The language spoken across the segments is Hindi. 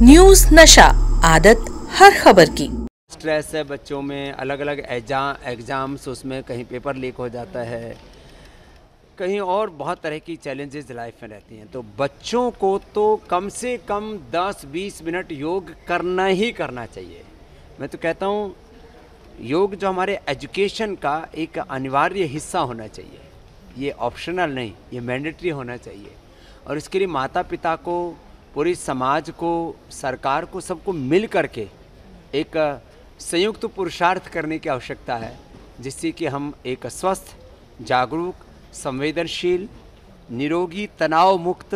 न्यूज नशा, आदत हर खबर की। स्ट्रेस है बच्चों में, अलग अलग एग्ज़ाम्स, उसमें कहीं पेपर लीक हो जाता है, कहीं और बहुत तरह की चैलेंजेस लाइफ में रहती हैं। तो बच्चों को तो कम से कम 10-20 मिनट योग करना ही करना चाहिए। मैं तो कहता हूँ योग जो हमारे एजुकेशन का एक अनिवार्य हिस्सा होना चाहिए, ये ऑप्शनल नहीं, ये मैंडेटरी होना चाहिए। और इसके लिए माता पिता को, पूरी समाज को, सरकार को, सबको मिल करके एक संयुक्त पुरुषार्थ करने की आवश्यकता है, जिससे कि हम एक स्वस्थ, जागरूक, संवेदनशील, निरोगी, तनाव मुक्त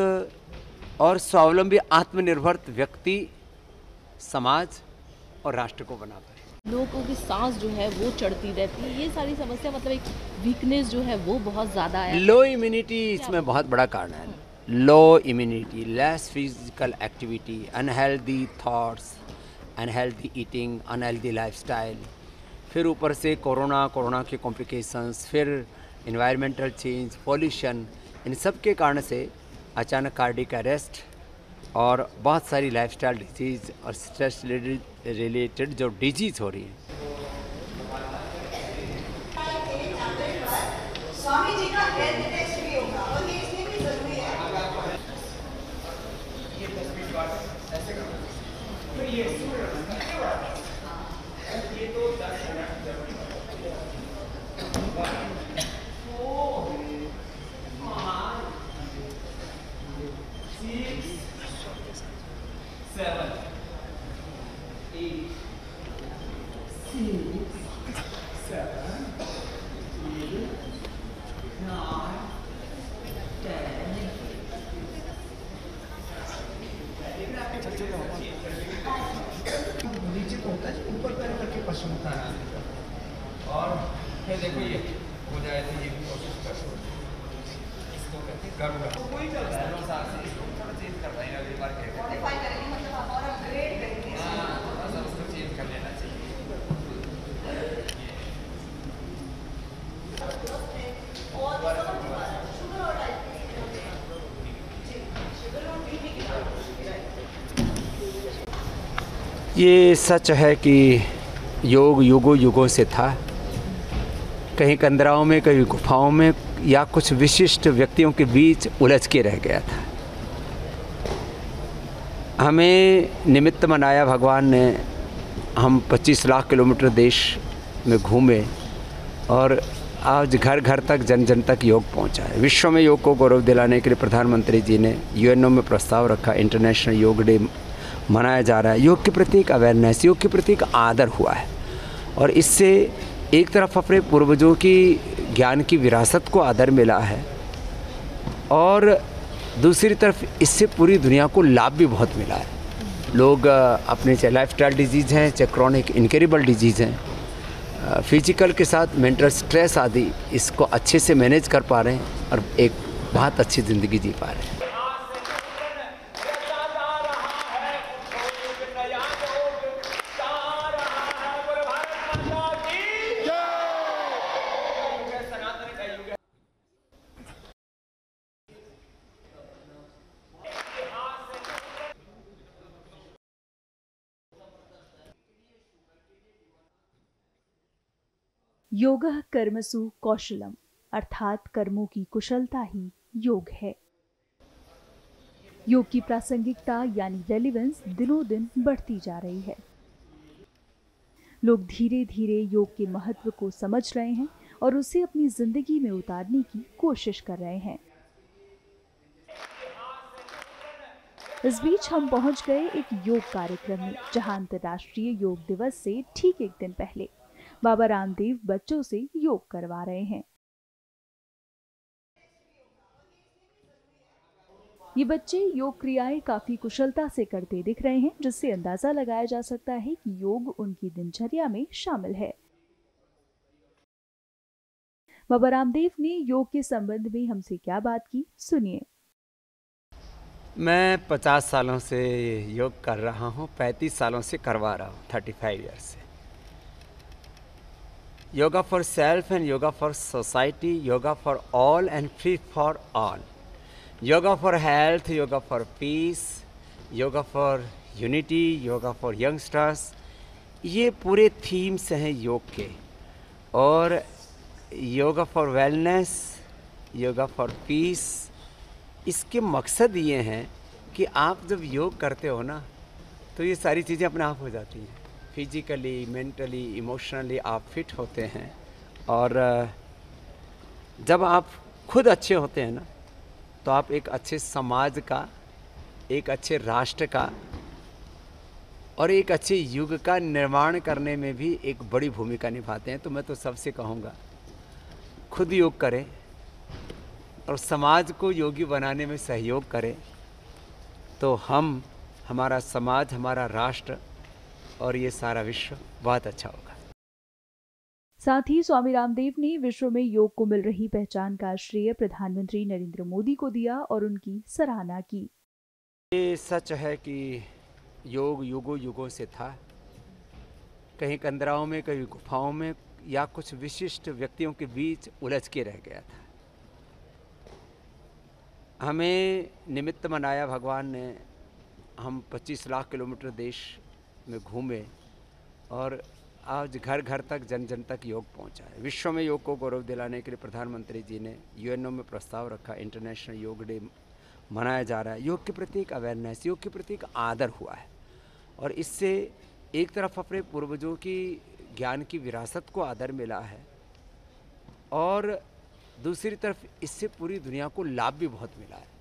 और स्वावलंबी आत्मनिर्भर व्यक्ति, समाज और राष्ट्र को बना पाए। लोगों की सांस जो है वो चढ़ती रहती है, ये सारी समस्या मतलब एक वीकनेस जो है वो बहुत ज़्यादा है। लो इम्यूनिटी इसमें बहुत बड़ा कारण है। लो immunity, less physical activity, unhealthy thoughts, unhealthy eating, unhealthy lifestyle, फिर ऊपर से कोरोना के कॉम्प्लिकेशंस, फिर इन्वायरमेंटल चेंज, पॉल्यूशन, इन सब के कारण से अचानक कार्डियक अरेस्ट और बहुत सारी लाइफस्टाइल डिजीज़ और स्ट्रेस रिलेटेड जो डिजीज़ हो रही है। स्वामी जी का हेल्थ टेस्ट भी होगा और ये इसलिए भी जरूरी है। नीचे को होता है, ऊपर पैर करके पश्चिम उत्तान, और फिर देखो ये हो जाए तो ये भी कोशिश कर, इसको कहते हैं गरुड़ा। तो कोई चलता है अनुसार से इसको थोड़ा चेंज कर रहे हैं, अगली बार कहते हैं मॉडिफाई करेंगे, मतलब आप और अपग्रेड करेंगे। हाँ, थोड़ा सा उसको चेंज कर लेना चाहिए। ये सच है कि योग युगों युगों से था, कहीं कंदराओं में, कहीं गुफाओं में, या कुछ विशिष्ट व्यक्तियों के बीच उलझ के रह गया था। हमें निमित्त बनाया भगवान ने, हम 25 लाख किलोमीटर देश में घूमे और आज घर घर तक, जन जन तक योग पहुंचा है। विश्व में योग को गौरव दिलाने के लिए प्रधानमंत्री जी ने यूएनओ में प्रस्ताव रखा, इंटरनेशनल योग डे मनाया जा रहा है। योग के प्रति एक अवेयरनेस, योग के प्रति एक आदर हुआ है, और इससे एक तरफ अपने पूर्वजों की ज्ञान की विरासत को आदर मिला है, और दूसरी तरफ इससे पूरी दुनिया को लाभ भी बहुत मिला है। लोग अपने चाहे लाइफस्टाइल डिजीज़ हैं, चाहे क्रॉनिक इनक्योरेबल डिजीज़ हैं, फिजिकल के साथ मेंटल स्ट्रेस आदि, इसको अच्छे से मैनेज कर पा रहे हैं और एक बहुत अच्छी ज़िंदगी जी पा रहे हैं। योगः कर्मसु कौशलम, अर्थात कर्मों की कुशलता ही योग है। योग की प्रासंगिकता यानी रेलेवेंस दिनों दिन बढ़ती जा रही है। लोग धीरे धीरे योग के महत्व को समझ रहे हैं और उसे अपनी जिंदगी में उतारने की कोशिश कर रहे हैं। इस बीच हम पहुंच गए एक योग कार्यक्रम में, जहां अंतर्राष्ट्रीय योग दिवस से ठीक एक दिन पहले बाबा रामदेव बच्चों से योग करवा रहे हैं। ये बच्चे योग क्रियाएं काफी कुशलता से करते दिख रहे हैं, जिससे अंदाजा लगाया जा सकता है कि योग उनकी दिनचर्या में शामिल है। बाबा रामदेव ने योग के संबंध में हमसे क्या बात की, सुनिए। मैं 50 सालों से योग कर रहा हूँ, 35 सालों से करवा रहा हूँ, 35 ईयर्स से। Yoga for self and yoga for society, yoga for all and free for all, yoga for health, yoga for piece, yoga for unity, yoga for youngsters, ये पूरे थीम्स हैं योग के। और yoga for wellness, yoga for piece, इसके मकसद ये हैं कि आप जब योग करते हो ना तो ये सारी चीज़ें अपने आप हो जाती हैं। फिजिकली, मेंटली, इमोशनली आप फिट होते हैं। और जब आप खुद अच्छे होते हैं ना तो आप एक अच्छे समाज का, एक अच्छे राष्ट्र का और एक अच्छे युग का निर्माण करने में भी एक बड़ी भूमिका निभाते हैं। तो मैं तो सबसे कहूँगा खुद योग करें और समाज को योगी बनाने में सहयोग करें, तो हमारा समाज, हमारा राष्ट्र और ये सारा विश्व बहुत अच्छा होगा। साथ ही स्वामी रामदेव ने विश्व में योग को मिल रही पहचान का श्रेय प्रधानमंत्री नरेंद्र मोदी को दिया और उनकी सराहना की। ये सच है कि योग युगों युगों से था, कहीं कंदराओं में, कहीं गुफाओं में, या कुछ विशिष्ट व्यक्तियों के बीच उलझ के रह गया था। हमें निमित्त बनाया भगवान ने, हम 25 लाख किलोमीटर देश में घूमे और आज घर घर तक, जन जन तक योग पहुंचा है। विश्व में योग को गौरव दिलाने के लिए प्रधानमंत्री जी ने यूएनओ में प्रस्ताव रखा, इंटरनेशनल योग डे मनाया जा रहा है। योग के प्रति एक अवेयरनेस, योग के प्रति एक आदर हुआ है और इससे एक तरफ अपने पूर्वजों की ज्ञान की विरासत को आदर मिला है और दूसरी तरफ इससे पूरी दुनिया को लाभ भी बहुत मिला है।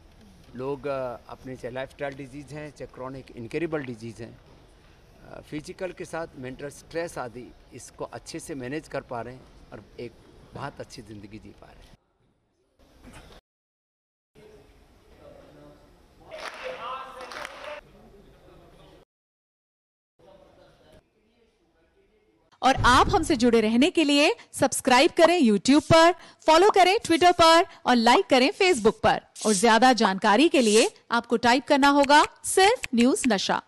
लोग अपने चाहे लाइफस्टाइल डिजीज़ हैं, चाहे क्रॉनिक इनक्योरेबल डिजीज़ हैं, फिजिकल के साथ मेंटल स्ट्रेस आदि, इसको अच्छे से मैनेज कर पा रहे हैं और एक बहुत अच्छी ज़िंदगी जी पा रहे हैं। और आप हमसे जुड़े रहने के लिए सब्सक्राइब करें YouTube पर, फॉलो करें Twitter पर और लाइक करें Facebook पर। और ज्यादा जानकारी के लिए आपको टाइप करना होगा सिर्फ न्यूज़ नशा।